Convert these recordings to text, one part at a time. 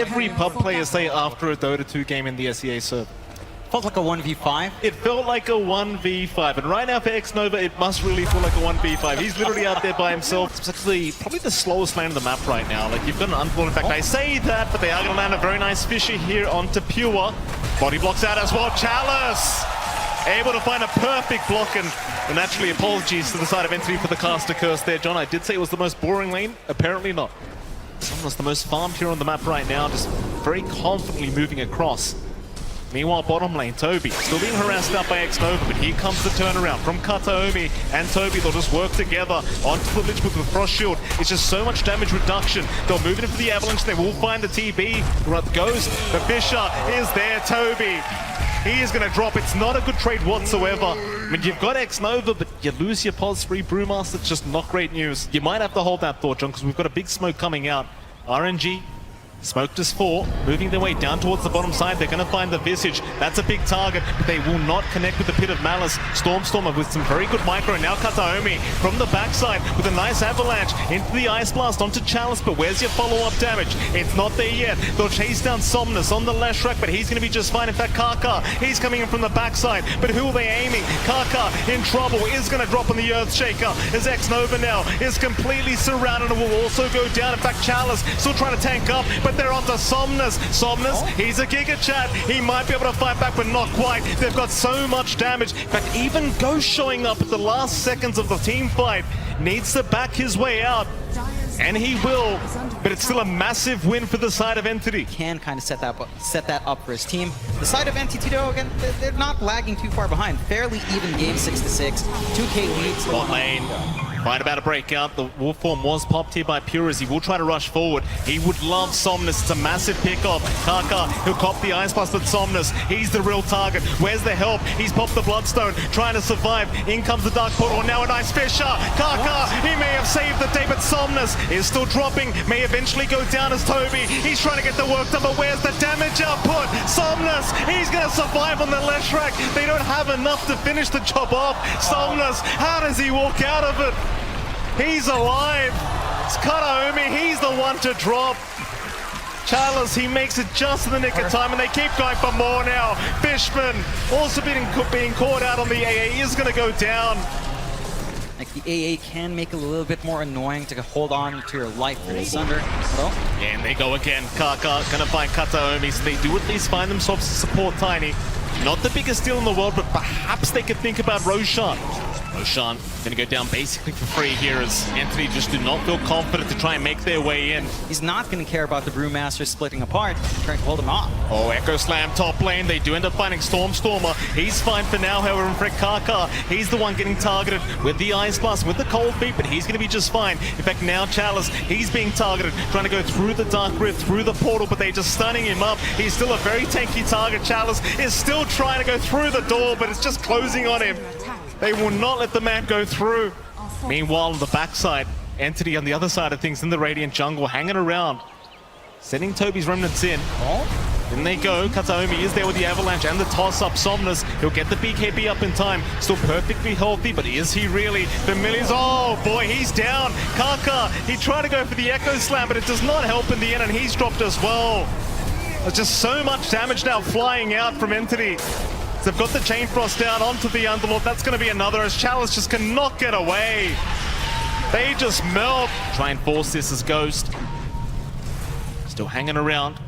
Every pub player say after a Dota 2 game in the SEA server. Felt like a 1v5. It felt like a 1v5, and right now for Xnova, it must really feel like a 1v5. He's literally out there by himself. It's actually probably the slowest lane of the map right now. Like, you've got an unblown. In fact, I say that, but they are going to land a very nice fisher here onto Pure. Body blocks out as well. Chalice able to find a perfect block, and naturally apologies to the side of Entity for the caster curse there. John, I did say it was the most boring lane. Apparently not. Someone's the most farmed here on the map right now, just very confidently moving across. Meanwhile, bottom lane, Toby, still being harassed out by Xnova, but here comes the turnaround from Kataomi and Toby. They'll just work together onto the Lich with the Frost Shield. It's just so much damage reduction. They'll move it in for the Avalanche. They will find the TB. Ghost, the Fisher is there, Toby. He is going to drop. It's not a good trade whatsoever. I mean, you've got Xnova, but you lose your pulse-free Brewmaster. It's just not great news. You might have to hold that thought, John, because we've got a big smoke coming out. RNG. Smoked as 4, moving their way down towards the bottom side. They're going to find the Visage. That's a big target, but they will not connect with the Pit of Malice. Stormstormer with some very good micro. Now Kataomi from the backside with a nice avalanche into the Ice Blast onto Chalice, but where's your follow-up damage? It's not there yet. They'll chase down Somnus on the Leshrac, but he's going to be just fine. In fact, Kaka, he's coming in from the backside, but who are they aiming? Kaka in trouble, is going to drop on the Earthshaker as Xnova now is completely surrounded and will also go down. In fact, Chalice still trying to tank up, but they're onto Somnus. Somnus, he's a Giga Chat. He might be able to fight back, but not quite. They've got so much damage. In fact, even Ghost showing up at the last seconds of the team fight needs to back his way out. And he will, but it's still a massive win for the side of Entity. Can kind of set that up for his team. The side of Entity, though, again, they're not lagging too far behind. Fairly even game, 6-6. 2K leads. Bot lane. Find about a breakout. The wolf form was popped here by Pure as he will try to rush forward. He would love Somnus. It's a massive pickoff. Kaka, he'll cop the Ice Blast, but Somnus, he's the real target. Where's the help? He's popped the Bloodstone, trying to survive. In comes the Dark Portal. Now a nice Fisher. Kaka, he may have saved the day, but Somnus is still dropping. May eventually go down as Toby. He's trying to get the work done, but where's the damage output? Somnus, he's going to survive on the Leshrac. They don't have enough to finish the job off. Somnus, how does he walk out of it? He's alive. It's Kataomi. He's the one to drop. Chalice, he makes it just in the nick of time, and they keep going for more now. Fishman also being caught out on the AA. He is going to go down. Like, the AA can make it a little bit more annoying to hold on to your life for the Sunder. Well, and they go again. Kaka going to find Kataomi, so they do at least find themselves to support Tiny. Not the biggest deal in the world, but perhaps they could think about Roshan. Roshan going to go down basically for free here as Entity just do not feel confident to try and make their way in. He's not going to care about the Brewmaster splitting apart, trying to hold him off. Oh, Echo Slam top lane. They do end up finding Stormstormer. He's fine for now, however, and for Kaka, he's the one getting targeted with the Ice Blast, with the Cold Feet, but he's going to be just fine. In fact, now Chalice, he's being targeted, trying to go through the Dark Rift, through the portal, but they're just stunning him up. He's still a very tanky target. Chalice is still trying to go through the door, but it's just closing on him. They will not let the man go through. Meanwhile, on the backside, Entity on the other side of things in the Radiant jungle, hanging around, sending Toby's remnants in. In they go. Kataomi is there with the Avalanche and the toss-up. Somnus, he'll get the BKB up in time. Still perfectly healthy, but is he really? Familiars, oh boy, he's down. Kaka, he tried to go for the Echo Slam, but it does not help in the end, and he's dropped as well. There's just so much damage now flying out from Entity. They've got the Chain Frost down onto the Underlord. That's going to be another as Chalice just cannot get away. They just melt. Try and force this as Ghost. Still hanging around.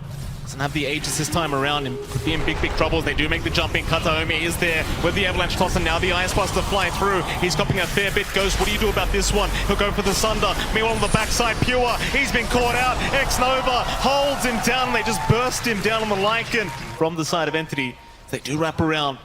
Doesn't have the Aegis this time around and could be in big trouble. They do make the jump in. Kataomi is there with the Avalanche toss, and now the Ice Blast to fly through. He's copying a fair bit. Ghost, what do you do about this one? He'll go for the Sunder. Meanwhile, on the backside, Pure, he's been caught out. Xnova holds him down, and they just burst him down on the Lycan from the side of Entity. They do wrap around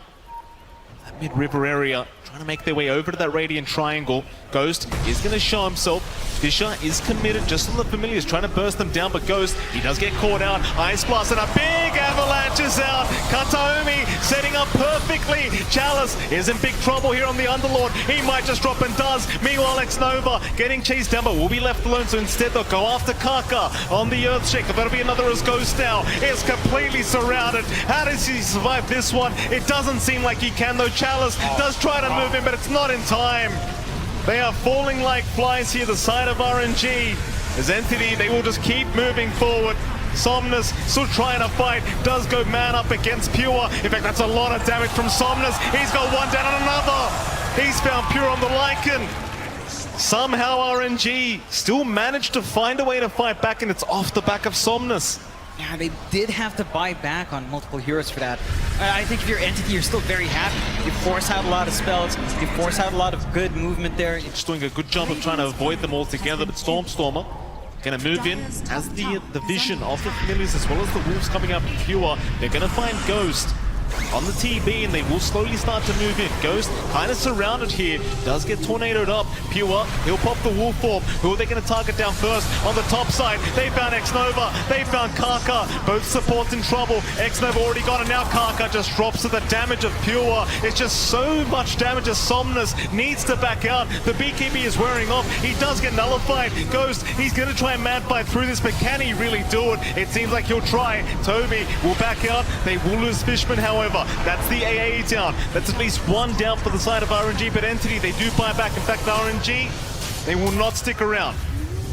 that mid-river area, trying to make their way over to that Radiant Triangle. Ghost is going to show himself. Fisher is committed just on the Familiars, trying to burst them down, but Ghost, he does get caught out. Ice Blast and a big avalanche is out. Kataomi setting up perfectly. Chalice is in big trouble here on the Underlord. He might just drop and does. Meanwhile, Xnova getting chased down, but will be left alone, so instead they'll go after Kaka on the Earthshaker. That'll be another as Ghost now is completely surrounded. How does he survive this one? It doesn't seem like he can, though. Chalice does try to move him, but it's not in time. They are falling like flies here, the side of RNG. As Entity, they will just keep moving forward. Somnus still trying to fight, does go man up against Pure. In fact, that's a lot of damage from Somnus. He's got one down on another. He's found Pure on the Lycan. Somehow RNG still managed to find a way to fight back, and it's off the back of Somnus. Yeah, they did have to buy back on multiple heroes for that. I think if you're Entity, you're still very happy. You force out a lot of spells, you force out a lot of good movement there. Just doing a good job of trying to avoid them all together, but Stormer gonna move in as the vision of the familiars as well as the wolves coming up in Pure. They're gonna find Ghost on the TB, and they will slowly start to move in. Ghost kind of surrounded here, does get tornadoed up. Pure, he'll pop the wolf form. Who are they going to target down first? On the top side, they found X-Nova, they found Kaka. Both supports in trouble. X-Nova already gone, and now Kaka just drops to the damage of Pure. It's just so much damage as Somnus needs to back out. The BKB is wearing off. He does get nullified. Ghost, he's going to try and mad fight through this, but can he really do it? It seems like he'll try. Toby will back out. They will lose Fishman, however. That's the AA down. That's at least one down for the side of RNG, but Entity, they do buy back. In fact, RNG, they will not stick around.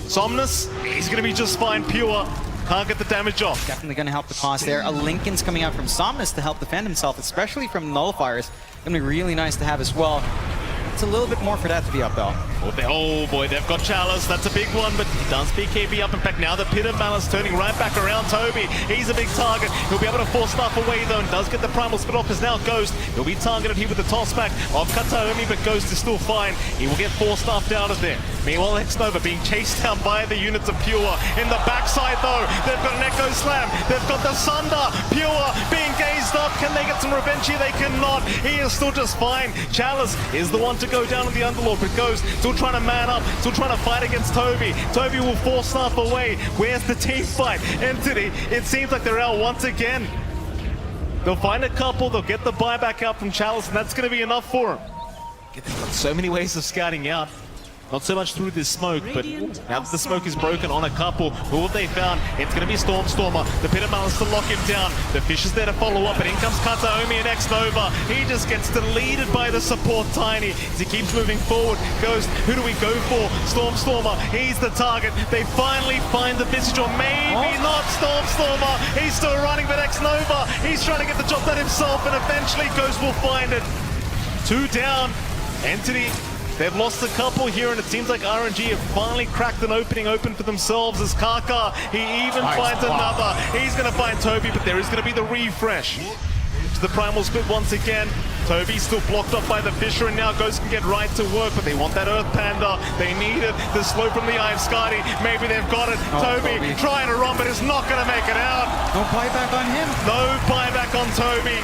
Somnus, he's going to be just fine. Pure can't get the damage off. Definitely going to help the cause there. A Lincoln's coming out from Somnus to help defend himself, especially from nullifiers. Going to be really nice to have as well. It's a little bit more for that to be up, though. Oh boy, they've got Chalice. That's a big one, but he does BKB up. In fact, now the Pit of Malice turning right back around Toby. He's a big target. He'll be able to force stuff away, though, and does get the Primal Spit off as now Ghost. He'll be targeted here with the toss back of Kataomi, but Ghost is still fine. He will get 4 stuffed out of there. Meanwhile, X-Nova being chased down by the units of Pure. In the backside, though, they've got an Echo Slam. They've got the Sunder. Pure being gazed up. Can they get some revenge here? They cannot. He is still just fine. Chalice is the one to go down with the Underlord, but Ghost still trying to man up, still trying to fight against Toby. Toby will force stuff away. Where's the team fight? Entity, it seems like they're out once again. They'll find a couple, they'll get the buyback out from Chalice, and that's going to be enough for them. They've got so many ways of scouting out. Not so much through this smoke, but now that the smoke is broken on a couple, who have they found? It's going to be Stormer. The Pit of Malice to lock him down. The Fish is there to follow up, and in comes Kataomi and X-Nova. He just gets deleted by the support Tiny as he keeps moving forward. Ghost, who do we go for? Stormer, he's the target. They finally find the Visage, or maybe not Stormer. He's still running, but X-Nova, he's trying to get the job done himself, and eventually Ghost will find it. 2 down. Entity, they've lost a couple here, and it seems like RNG have finally cracked an opening open for themselves as Kaka, he even finds another. He's going to find Toby, but there is going to be the refresh. To the Primal Split once again. Toby's still blocked off by the Fisher, and now Ghost can get right to work, but they want that Earth Panda. They need it. The slow from the Eye of Skadi. Maybe they've got it. Toby trying to run, but is not going to make it out. No buyback on him. No buyback on Toby.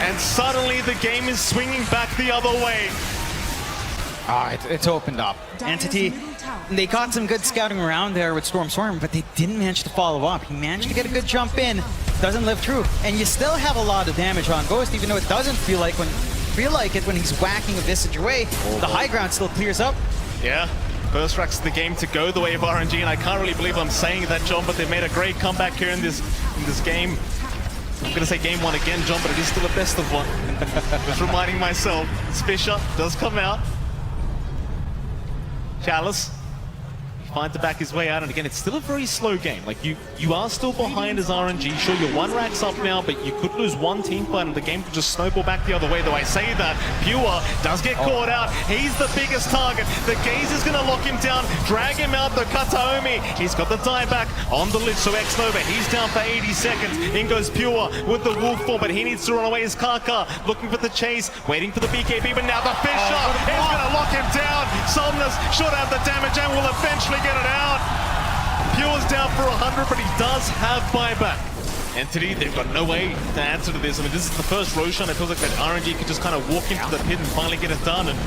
And suddenly the game is swinging back the other way. It's opened up. Entity, they got some good scouting around there with Storm, but they didn't manage to follow up. He managed to get a good jump in, doesn't live through, and you still have a lot of damage on Ghost, even though it doesn't feel like it when he's whacking a Visage away. The high ground still clears up. Yeah. First Rack's the game to go the way of RNG, and I can't really believe I'm saying that, John, but they made a great comeback here in this game. I'm going to say game 1 again, John, but it is still a best of 1. Just reminding myself, Fisher does come out. Chalice, he finds to back his way out, and again, it's still a very slow game. Like, you are still behind as RNG. Sure, you're 1 racks up now, but you could lose 1 team fight, and the game could just snowball back the other way. Though I say that, Pure does get caught out. He's the biggest target. The Gaze is going to lock him down, drag him out. The Kataomi, he's got the dieback on the lid, so X-Nova, he's down for 80 seconds. In goes Pure with the wolf form, but he needs to run away as Kaka, looking for the chase, waiting for the BKB, but now the Fisher is going to lock him down. Somnus should have the damage and will eventually get it out. Pure's down for 100, but he does have buyback. Entity, they've got no way to answer to this. I mean, this is the first Roshan. It feels like that RNG could just kind of walk into the pit and finally get it done. And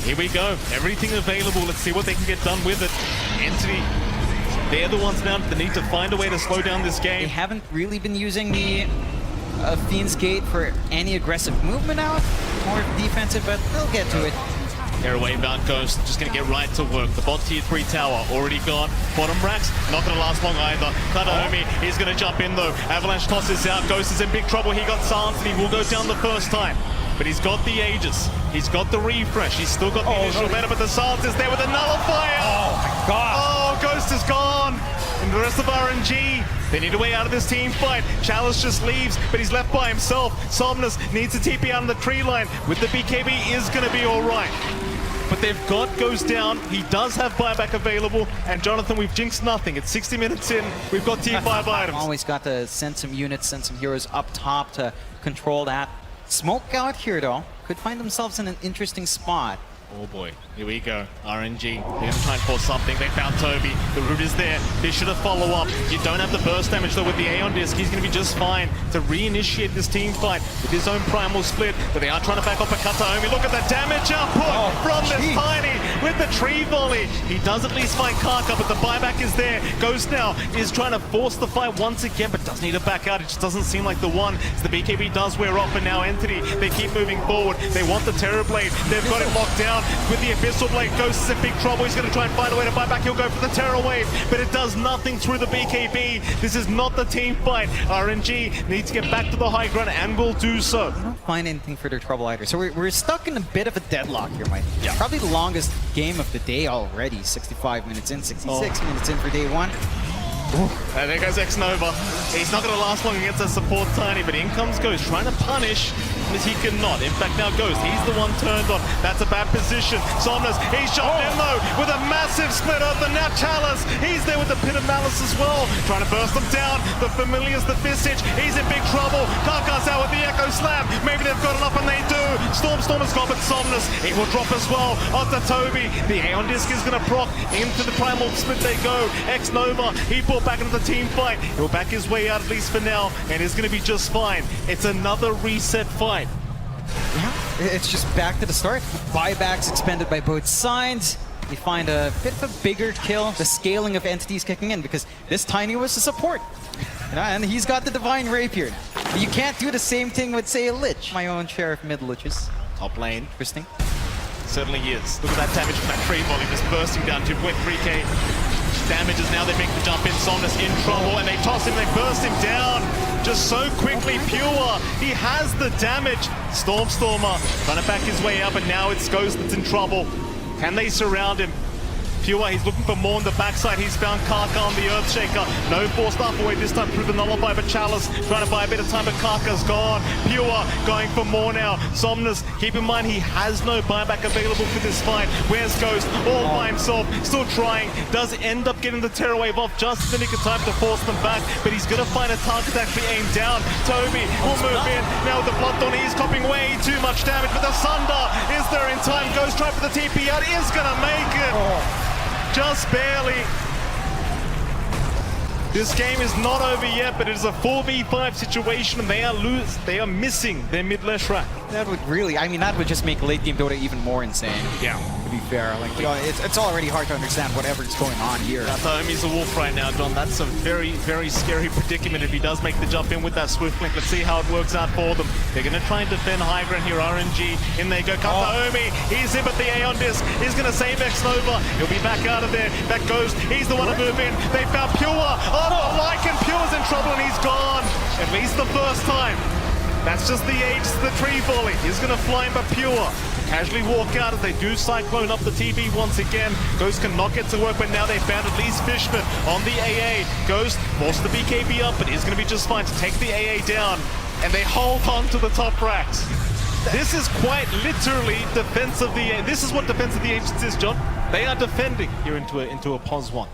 here we go. Everything available. Let's see what they can get done with it. Entity, they're the ones now that need to find a way to slow down this game. They haven't really been using the Fiend's Gate for any aggressive movement out. More defensive, but they'll get to it. Away bound Ghost, just going to get right to work. The bot tier 3 tower already gone. Bottom racks, not going to last long either. Kataomi, he's going to jump in though. Avalanche tosses out. Ghost is in big trouble. He got silenced and he will go down the first time. But he's got the Aegis. He's got the refresh. He's still got the initial meta, but the silence is there with a nullifier. Oh my god. Oh, Ghost is gone. And the rest of RNG, They need a way out of this team fight. Chalice just leaves, but he's left by himself. Somnus needs a TP out on the tree line. With the BKB is going to be all right. But they've got Ghost down. He does have buyback available. And Jonathan, we've jinxed nothing. It's 60 minutes in. We've got tier 5 items. Always got to send some units, send some heroes up top to control that. Smoke out here, though. Could find themselves in an interesting spot. Oh boy, here we go. RNG, they're going to try and force something. They found Toby. The root is there. They should have follow up. You don't have the burst damage though with the Aeon Disc. He's going to be just fine to reinitiate this team fight with his own primal split. But they are trying to back off a Kataomi. Look at the damage output from this Tiny with the tree volley. He does at least find Karka, but the buyback is there. Ghost now is trying to force the fight once again, but does need to back out. It just doesn't seem like the one. As the BKB does wear off, and now Entity, they keep moving forward. They want the Terror Blade. They've got it locked down. With the Abyssal Blade, Ghost is in big trouble. He's going to try and find a way to buy back. He'll go for the Terror Wave, but it does nothing through the BKB. This is not the team fight. RNG needs to get back to the high ground and will do so. I don't find anything for their trouble either. So we're stuck in a bit of a deadlock here, Mike. Yeah. Probably the longest game of the day already. 65 minutes in, 66 minutes in for day one. And there goes X-Nova. He's not going to last long against that support Tiny, but in comes Ghost, trying to punish as he cannot. In fact, now Ghost, he's the one turned on. That's a bad position. Somnus, he's shot in low with a massive split open. Now Chalice, he's there with the Pit of Malice as well. Trying to burst them down. The Familiar's the Visage. He's in big trouble. Karka's out with the Echo Slam. Maybe they've got enough, and they do. Storm has got, but Somnus, he will drop as well. Onto Toby. The Aeon Disc is going to proc. Into the Primal Split they go. X-Nova, he brought back into the team fight. He'll back his way out at least for now, and it's going to be just fine. It's another reset fight. Yeah, it's just back to the start. Buybacks expended by both sides. We find a bit of a bigger kill. The scaling of entities kicking in because this Tiny was the support. And he's got the Divine Rapier. You can't do the same thing with, say, a Lich. My own share of mid-Liches. Top lane. Interesting. Certainly is. Look at that damage from that tree volley just bursting down 2.3k. Damages now, they make the jump in. Somnus in trouble, and they toss him, they burst him down just so quickly. Pure, he has the damage. Stormer trying to back his way up, and now it's Ghost that's in trouble. Can they surround him? Pure, he's looking for more on the backside. He's found Karka on the Earthshaker. No forced up away this time through the nullify, but Chalice trying to buy a bit of time, but Karka's gone. Pure going for more now. Somnus, keep in mind he has no buyback available for this fight. Where's Ghost? All by himself, still trying. Does end up getting the Terror Wave off just in the nick of time to force them back, but he's going to find a target to actually aim down. Toby will move in. Now with the Bloodthorn, he's copying way too much damage, but the Sunder is there in time. Ghost trying for the TP out, is going to make it. Just barely. This game is not over yet, but it is a 4v5 situation, and they are missing their mid-Leshrac. That would really, I mean, that would just make late game Dota even more insane. Yeah. To be fair, like, you know, it's already hard to understand whatever's going on here. Kataomi's a wolf right now, John. That's a very, very scary predicament if he does make the jump in with that Swift Link. Let's see how it works out for them. They're going to try and defend high ground here. RNG, in they go. Kataomi, he's in, but the Aeon Disc is going to save X-Nova. He'll be back out of there. That Ghost, he's the one to move in. They found Pure. Oh, Lycan, Pure's in trouble, and he's gone. At least the first time. That's just the age, the tree volley. He's going to fly in, but Pure casually walk out as they do Cyclone up the TV once again. Ghost cannot get to work, but now they found at least Fishman on the AA. Ghost forced the BKB up, but he's going to be just fine to take the AA down. And they hold on to the top racks. This is quite literally defense of the... This is what defense of the Ancients is, John. They are defending here into a pos 1.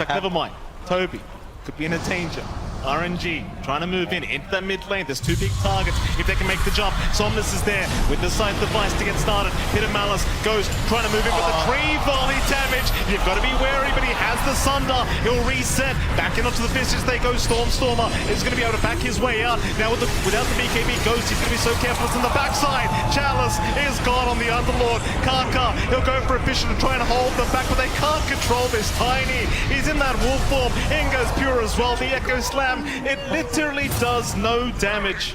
Never mind. Toby could be in a danger. RNG trying to move in into that mid lane. There's two big targets if they can make the jump. Somnus is there with the scythe device to get started. Pit of Malice goes trying to move in with the tree volley damage. You've got to be wary, but he has the Sunder. He'll reset. Back in onto the Visage they go. Stormer is going to be able to back his way out. Now without the BKB Ghost, he's going to be so careful. It's on the backside. Chalice is gone on the Underlord. Karka, he'll go for a Fisher to try and hold them back, but they can't control this Tiny. He's in that wolf form. In goes Pure as well. The Echo Slam, it literally does no damage.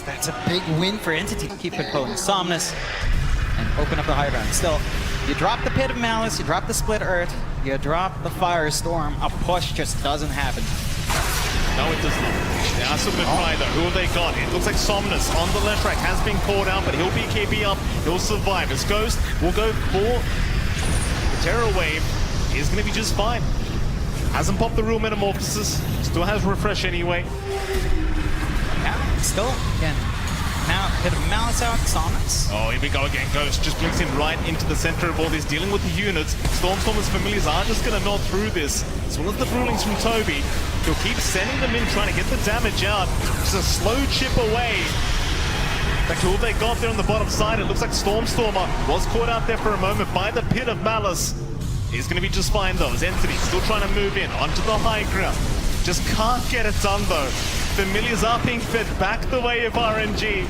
That's a big win for Entity. Keep controlling Somnus and open up the high ground. Still, you drop the Pit of Malice, you drop the Split Earth, you drop the Firestorm, a push just doesn't happen. No, it does not. They are some good fight though. Who have they got? It looks like Somnus on the left rack has been called out, but he'll be KB up, he'll survive. As Ghost will go for the Terror Wave. Is going to be just fine. Hasn't popped the real metamorphosis. Still has refresh anyway. Yeah, still, again, now a bit of malice out, Somnus. Oh, here we go again. Ghost just blinks in right into the center of all this, dealing with the units. Stormstormer's familiars are just going to nod through this, as well as the rulings from Toby. He'll keep sending them in, trying to get the damage out. Just a slow chip away. In fact, all they got there on the bottom side, it looks like Stormstormer was caught out there for a moment by the Pit of Malice. He's going to be just fine though, as Entity still trying to move in onto the high ground. Just can't get it done though. Familiars are being fed back the way of RNG.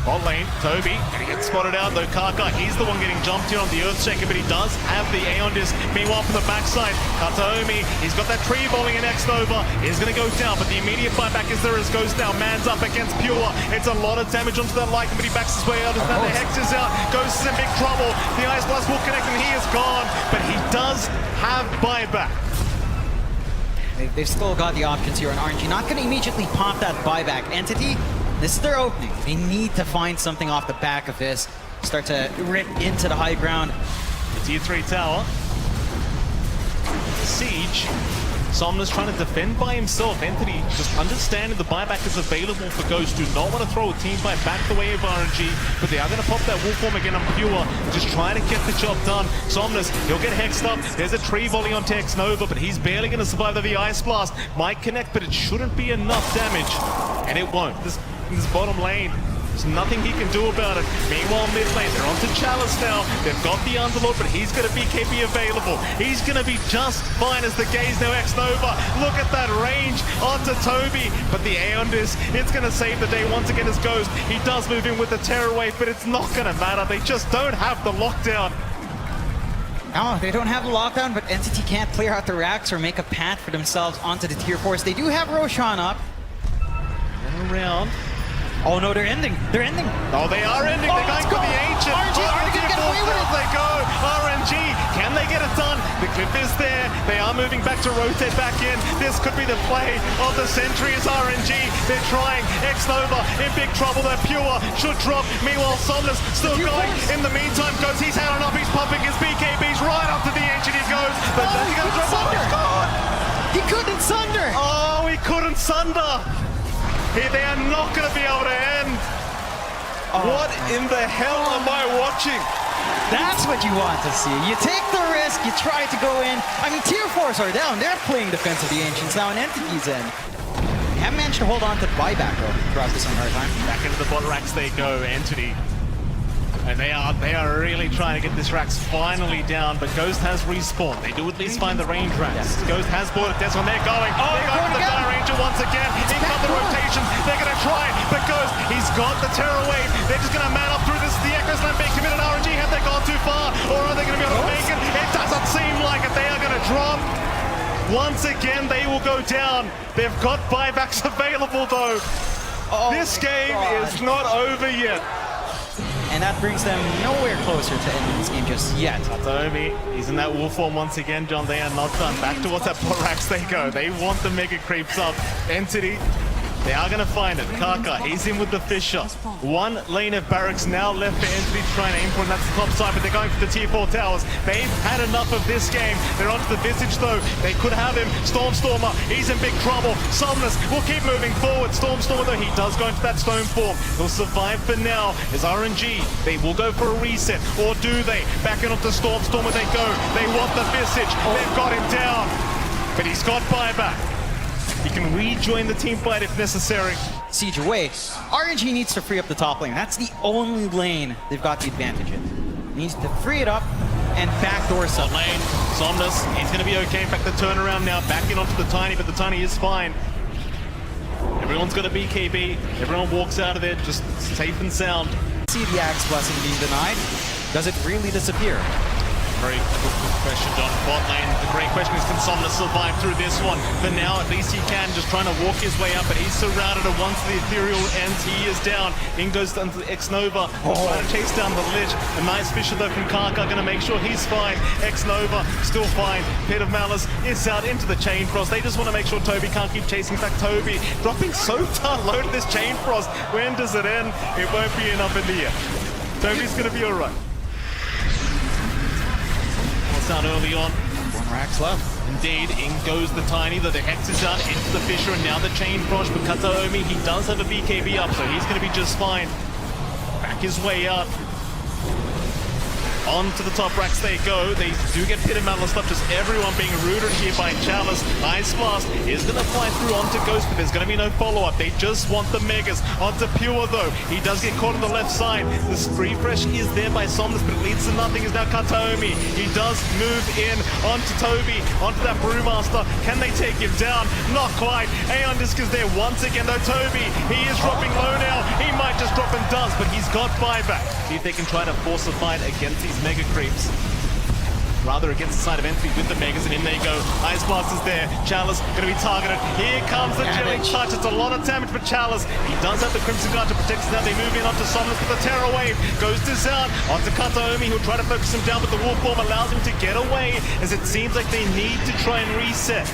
Bot lane, Toby, and he gets spotted out though. Kaka, he's the one getting jumped here on the Earthshaker, but he does have the Aeon Disc. Meanwhile, from the backside, Kataomi, he's got that tree bowling in X-Nova. He's going to go down, but the immediate buyback is there as goes down. Man's up against Pure. It's a lot of damage onto that Lycan, but he backs his way out as now the Hex is out. Ghost is in big trouble. The Ice Blast will connect, and he is gone, but he does have buyback. They've still got the options here on RNG. Not going to immediately pop that buyback. Entity, this is their opening. They need to find something off the back of this. Start to rip into the high ground. The tier 3 tower. Siege. Somnus trying to defend by himself. Entity just understanding the buyback is available for Ghost. Do not want to throw a team fight back the way of RNG, but they are going to pop that wolf form again on Pure. Just trying to get the job done. Somnus, he'll get hexed up. There's a tree volley on Tex Nova, but he's barely going to survive the Ice Blast. Might connect, but it shouldn't be enough damage. And it won't. This bottom lane, there's nothing he can do about it. Meanwhile, mid lane, they're onto Chalice now. They've got the Underlord, but he's going to be KP available. He's going to be just fine as the gaze now X-Nova. Look at that range onto Toby, but the Aeon Disc, it's going to save the day once again as Ghost. He does move in with the Terror Wave, but it's not going to matter. They just don't have the lockdown. No, they don't have the lockdown, but Entity can't clear out the racks or make a path for themselves onto the tier 4s. They do have Roshan up. And around. Oh no, they're ending. They're ending. Oh, they are ending. They're going for the Ancient. RNG, are they going to get away with it? They go. RNG, can they get it done? The cliff is there. They are moving back to rotate back in. This could be the play of the century as RNG. They're trying. X-Nova in big trouble. They're Pure. Should drop. Meanwhile, Somnus still going. In the meantime, goes. He's had enough. He's pumping his BKBs right up to the Ancient. He goes. But then he's going to drop. Oh, he's gone. He couldn't sunder. Oh, he couldn't sunder. They are not going to be able to end. What in the hell am I watching? That's what you want to see. You take the risk, you try to go in. I mean, tier 4s are down. They're playing defense of the Ancients now, and Entity's in. They haven't managed to hold on to the buyback, though, throughout this entire time. Back into the bot racks they go, Entity. And they are really trying to get this racks finally down, but Ghost has respawned. They do at least find the range racks. Yes. Ghost has bought a desk on. They're going. Oh, they're going for the Dire Ranger once again. In come the rotations. They're going to try, but Ghost, he's got the Terror Wave. They're just going to man up through this. The Echo Slam being committed. RNG, have they gone too far? Or are they going to be able to make it? It doesn't seem like it. They are going to drop. Once again, they will go down. They've got buybacks available, though. Oh, this game is not over yet. And that brings them nowhere closer to ending this game just yet. Kataomi, he's in that wolf form once again, John. They are not done. Back towards that bot racks they go. They want the mega creeps up. Entity, they are going to find it. Kaka, he's in with the Fisher. One lane of barracks now left for Entity to try and aim for, and that's the top side, but they're going for the tier 4 towers. They've had enough of this game. They're onto the Visage, though. They could have him. Stormstormer, he's in big trouble. Somnus will keep moving forward. Stormstormer, though, he does go into that stone form. He'll survive for now. As RNG, they will go for a reset, or do they? Back in onto Stormstormer they go. They want the Visage. They've got him down, but he's got buyback. He can rejoin the team fight if necessary. Siege away. RNG needs to free up the top lane. That's the only lane they've got the advantage in. Needs to free it up and backdoor some. Lane, Somnus, he's going to be okay. In fact, the turnaround now back in onto the Tiny, but the Tiny is fine. Everyone's got a BKB. Everyone walks out of there just safe and sound. See the Axe Blessing being denied. Does it really disappear? Very good question, John. Bot lane, the great question is, can Somnus survive through this one? For now, at least he can, just trying to walk his way up, but he's surrounded, and once the Ethereal ends, he is down. In goes to X-Nova, trying to chase down the Lich. A nice Fisher, though, from Kaka, going to make sure he's fine. X-Nova, still fine. Pit of Malice is out into the Chain Frost. They just want to make sure Toby can't keep chasing. In fact, Toby dropping so low to this Chain Frost. When does it end? It won't be enough in the air. Toby's going to be all right. Out early on. Racks left. Indeed, in goes the Tiny, the Hex is out into the Fisher, and now the Chain Frosh, but Kataomi, he does have a BKB up, so he's going to be just fine. Back his way up. On to the top racks they go. They do get pitted metal stuff, just everyone being rooted here by Chalice. Ice Blast is going to fly through onto Ghost, but there's going to be no follow-up. They just want the Megas. Onto Pure, though. He does get caught on the left side. The refresh is there by Somnus, but it leads to nothing. Is now Kataomi. He does move in onto Toby, onto that Brewmaster. Can they take him down? Not quite. Aeon Disc is there once again, though. Toby, he is dropping low now. He might just drop and does, but he's got buyback. See if they can try to force a fight against these Mega Creeps. Rather against the side of entry with the Megas, and in they go. Ice Blast is there. Chalice going to be targeted. Here comes the Chilling Touch. It's a lot of damage for Chalice. He does have the Crimson Guard to protect him. Now they move in onto Somnus, but the Terror Wave goes to Zan. Onto Kataomi, who'll try to focus him down, but the Wolf Form allows him to get away, as it seems like they need to try and reset.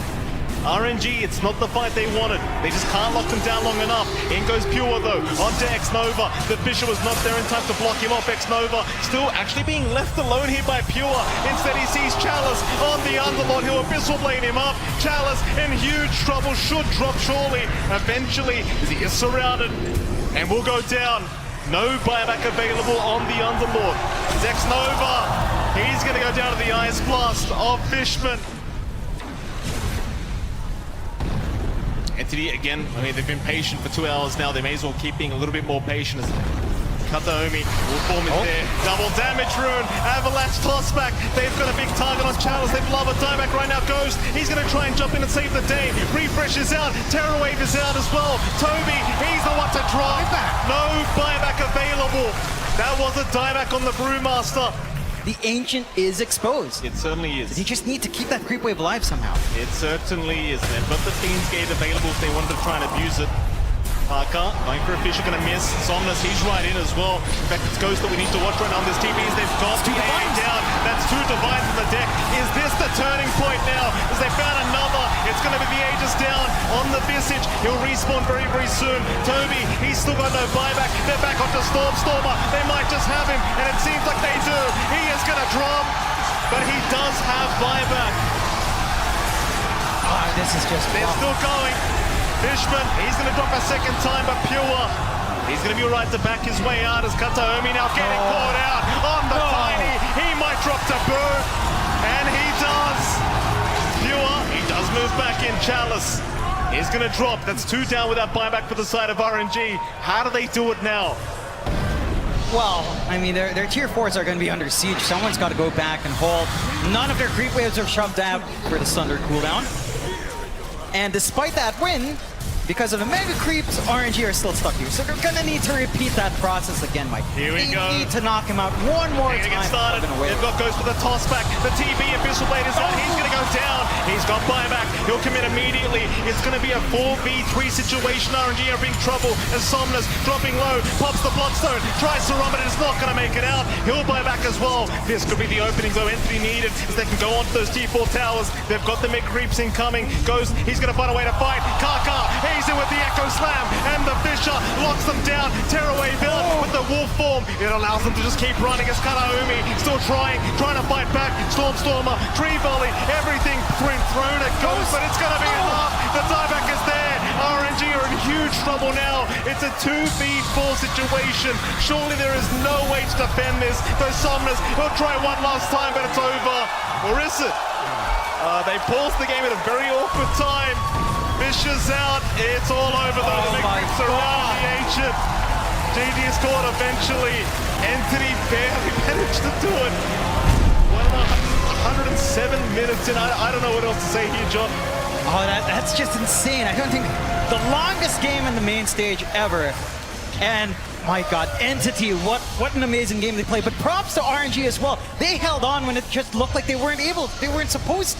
RNG, it's not the fight they wanted. They just can't lock them down long enough. In goes Pure, though, onto X-Nova. The Fisher was not there in time to block him off. X-Nova still actually being left alone here by Pure. Instead, he sees Chalice on the Underlord. He'll Abyssal Blade him up. Chalice in huge trouble, should drop surely. Eventually, as he is surrounded and will go down. No buyback available on the Underlord. It's X-Nova. He's going to go down to the Ice Blast of Fishman. Entity, again, I mean, they've been patient for 2 hours now. They may as well keep being a little bit more patient. As Kataomi will form is there. Double damage rune. Avalanche tossback. They've got a big target on Chalice. They've love a dieback right now. Ghost, he's going to try and jump in and save the day. Refresh is out. Terror Wave is out as well. Toby, he's the one to drive back. No buyback available. That was a dieback on the Brewmaster. The Ancient is exposed. It certainly is. They just need to keep that creep wave alive somehow. It certainly is. They've got the Fiend's Gate available if they wanted to try and abuse it. Parker, going for a Fisher, going to miss. Somnus, he's right in as well. In fact, it's Ghost that we need to watch right now on this TVs. They've got the A down. That's 2 Divines in the deck. Is this the turning point now? As they found another, it's going to be the Aegis down on the Visage. He'll respawn very, very soon. Toby, he's still got no buyback. They're back onto Stormer. They might just have him, and it seems like they do. He is going to drop, but he does have buyback. Oh, this is just They're still going. Fishman, he's going to drop a second time, but Pure, he's going to be right to back his way out as Kataomi now getting caught out on the Tiny. He might drop to Boo, and he does. Pure, he does move back in. Chalice is going to drop. That's 2 down with that buyback for the side of RNG. How do they do it now? Well, I mean, their tier 4s are going to be under siege. Someone's got to go back and hold. None of their creep waves are shoved out for the Sunder cooldown. And despite that win, because of the Mega Creeps, RNG are still stuck here. So they're going to need to repeat that process again, Mike. Here we go. They need to knock him out one more time. Get started. They've got Ghost with a toss back. The TB Abyssal Blade is out. He's going to go down. He's got buyback. He'll commit immediately. It's going to be a 4v3 situation. RNG are in trouble as Somnus dropping low. Pops the Bloodstone. Tries to run, but it's not going to make it out. He'll buy back as well. This could be the opening, though, Entity needed, as they can go onto those T4 towers. They've got the Mega Creeps incoming. Ghost, he's going to find a way to fight. Kaka, he's in with the Echo Slam, and the Fisher locks them down. Terror Wave out with the Wolf Form. It allows them to just keep running as Kataomi still trying to fight back. Stormer, Tree Volley, everything thrown at Ghost, but it's going to be enough. The dieback is there. RNG are in huge trouble now. It's a 2v4 situation. Surely there is no way to defend this. Those Somnus will try one last time, but it's over. Or is it? They paused the game at a very awkward time. Fisher's out. It's all over though. The Mega Creeps around the Ancient. GG is caught eventually. Entity barely managed to do it. 107 minutes in. I don't know what else to say here, John. Oh, that's just insane. I don't think the longest game in the main stage ever. And my God, Entity, what an amazing game they played. But props to RNG as well. They held on when it just looked like they weren't supposed to.